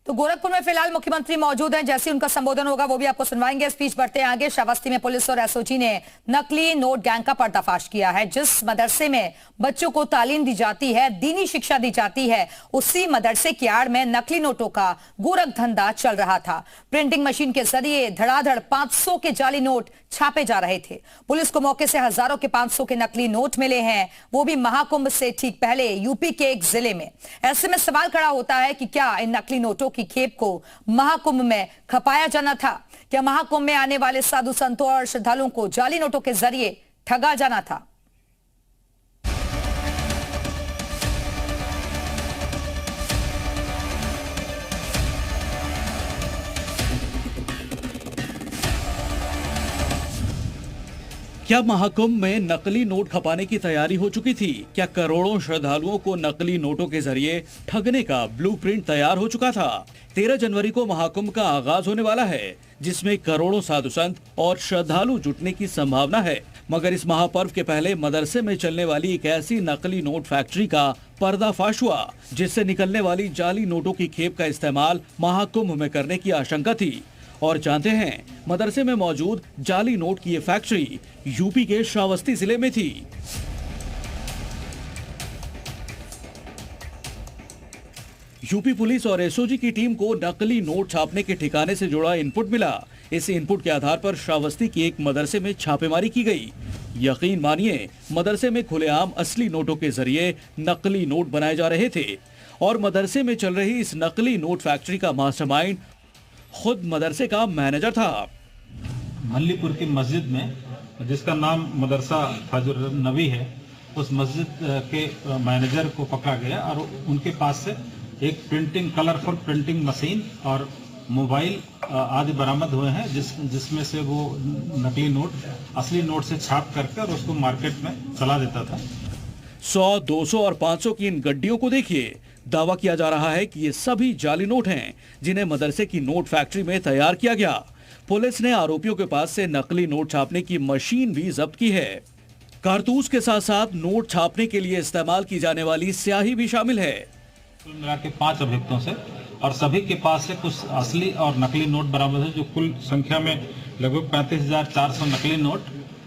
तो गोरखपुर में फिलहाल मुख्यमंत्री मौजूद हैं। जैसे उनका संबोधन होगा वो भी आपको सुनवाएंगे। स्पीच बढ़ते हैं आगे। श्रावस्ती में पुलिस और एसओजी ने नकली नोट गैंग का पर्दाफाश किया है। जिस मदरसे में बच्चों को तालीम दी जाती है, दीनी शिक्षा दी जाती है, उसी मदरसे की आड़ में नकली नोटों का गोरख धंधा चल रहा था। प्रिंटिंग मशीन के जरिए धड़ाधड़ 500 के जाली नोट छापे जा रहे थे। पुलिस को मौके से हजारों के 500 के नकली नोट मिले हैं, वो भी महाकुंभ से ठीक पहले यूपी के एक जिले में। ऐसे में सवाल खड़ा होता है कि क्या इन नकली नोटों की खेप को महाकुंभ में खपाया जाना था? क्या महाकुंभ में आने वाले साधु संतों और श्रद्धालुओं को जाली नोटों के जरिए ठगा जाना था? क्या महाकुंभ में नकली नोट खपाने की तैयारी हो चुकी थी? क्या करोड़ों श्रद्धालुओं को नकली नोटों के जरिए ठगने का ब्लूप्रिंट तैयार हो चुका था? 13 जनवरी को महाकुंभ का आगाज होने वाला है, जिसमें करोड़ों साधु संत और श्रद्धालु जुटने की संभावना है। मगर इस महापर्व के पहले मदरसे में चलने वाली एक ऐसी नकली नोट फैक्ट्री का पर्दाफाश हुआ, जिससे निकलने वाली जाली नोटों की खेप का इस्तेमाल महाकुंभ में करने की आशंका थी। और जानते हैं, मदरसे में मौजूद जाली नोट की ये फैक्ट्री यूपी के श्रावस्ती जिले में थी। यूपी पुलिस और एसओजी की टीम को नकली नोट छापने के ठिकाने से जुड़ा इनपुट मिला। इस इनपुट के आधार पर श्रावस्ती की एक मदरसे में छापेमारी की गई। यकीन मानिए, मदरसे में खुलेआम असली नोटों के जरिए नकली नोट बनाए जा रहे थे और मदरसे में चल रही इस नकली नोट फैक्ट्री का मास्टरमाइंड खुद मदरसे का मैनेजर था। मल्लीपुर की मस्जिद में, जिसका नाम मदरसा फजर नबी है, उस मस्जिद के मैनेजर को पकड़ा गया और उनके पास से एक कलरफुल प्रिंटिंग मशीन और मोबाइल आदि बरामद हुए हैं, जिसमें से वो नकली नोट असली नोट से छाप करके और उसको मार्केट में चला देता था। 100, 200 और 500 की इन गड्डियों को देखिए। दावा किया जा रहा है कि ये सभी जाली नोट हैं, जिन्हें मदरसे की नोट फैक्ट्री में तैयार किया गया। पुलिस ने आरोपियों के पास से नकली नोट छापने की मशीन भी जब्त की है। कारतूस के साथ साथ नोट छापने के लिए इस्तेमाल की जाने वाली स्याही भी शामिल है। कुल मिला के 5 अभियुक्तों से और सभी के पास से कुछ असली और नकली नोट बरामद है, जो कुल संख्या में लगभग 35,400 नकली नोट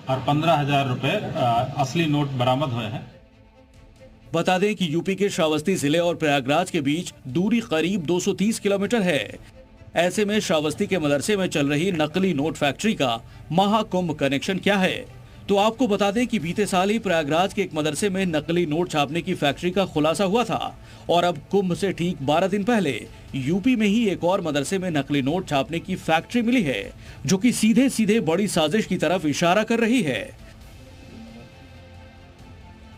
और 15,000 रुपए असली नोट बरामद हुए हैं। बता दें कि यूपी के श्रावस्ती जिले और प्रयागराज के बीच दूरी करीब 230 किलोमीटर है। ऐसे में श्रावस्ती के मदरसे में चल रही नकली नोट फैक्ट्री का महाकुंभ कनेक्शन क्या है? तो आपको बता दें कि बीते साल ही प्रयागराज के एक मदरसे में नकली नोट छापने की फैक्ट्री का खुलासा हुआ था और अब कुंभ से ठीक 12 दिन पहले यूपी में ही एक और मदरसे में नकली नोट छापने की फैक्ट्री मिली है, जो कि सीधे सीधे बड़ी साजिश की तरफ इशारा कर रही है।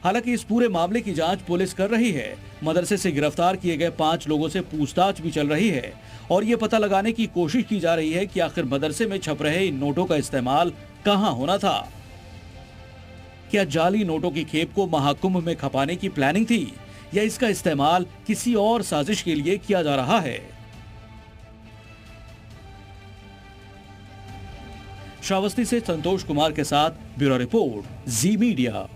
हालांकि इस पूरे मामले की जांच पुलिस कर रही है। मदरसे से गिरफ्तार किए गए 5 लोगों से पूछताछ भी चल रही है और ये पता लगाने की कोशिश की जा रही है कि आखिर मदरसे में छप रहे इन नोटों का इस्तेमाल कहां होना था। क्या जाली नोटों की खेप को महाकुंभ में खपाने की प्लानिंग थी या इसका इस्तेमाल किसी और साजिश के लिए किया जा रहा है? श्रावस्ती से संतोष कुमार के साथ ब्यूरो रिपोर्ट, जी मीडिया।